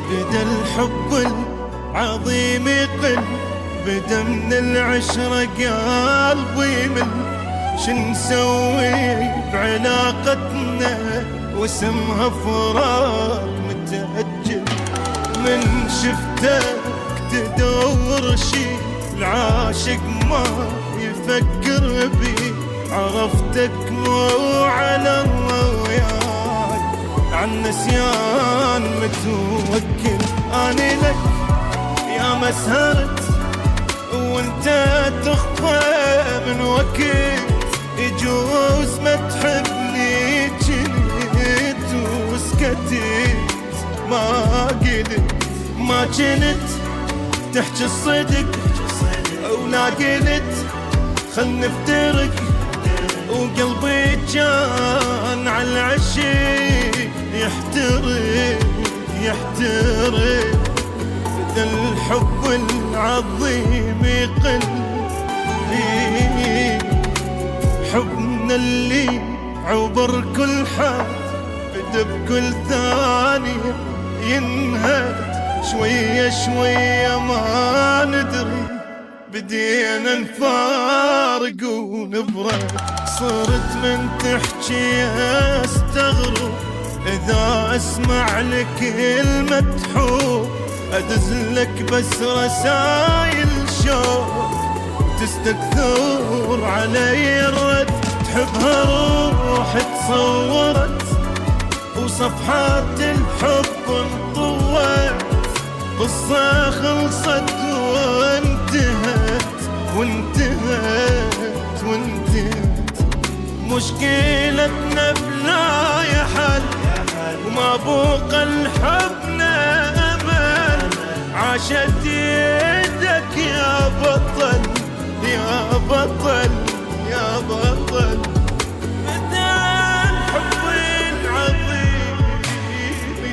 بدا الحب العظيم يقل، بدا من العشرة قلبي يمل. شن نسوي بعلاقتنا واسمها فراق متأجل؟ من شفتك تدور شي العاشق ما يفكر بي، عرفتك مو على الروايات عن نسيان متوكل. اني لك يا مسهرت وانت تخفى من وقت، يجوز ما تحبني جنيت وسكتت ما قلت، ما كنت تحكي الصدق ولا قلت خل نفترق، وقلبي كان على العشق يحترق يحترق. بدا الحب العظيم يقل، حبنا اللي عبر كل حد بدا بكل ثانية ينهد. شوية شوية ما ندري بدينا نفارق ونبرد، صرت من تحكي استغرب إذا أسمع لك كلمة حب، أدز لك بس رسايل شوق تستكثر علي الرد. تحبها روح تصورت وصفحات الحب انطوت، قصة خلصت وانتهت وانتهت وانتهت. مشكلتنا بلا يحل وما بوق الحبنا أمل، عاشت يدك يا بطل يا بطل يا بطل. بدا الحب العظيم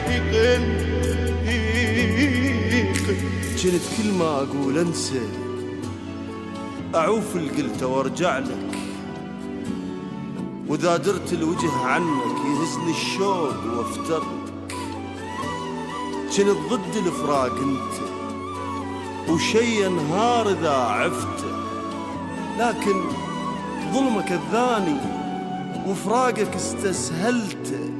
يقل. كنت كل ما أقول أنسى أعوف القلت وارجع لك، وإذا درت الوجه عنك يهزني الشوق وافترك. كنت ضد الفراق أنت وشي نهار إذا عفته، لكن ظلمك الثاني وفراقك استسهلته.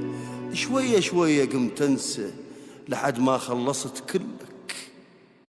شوية شوية قمت أنسى لحد ما خلصت كلك.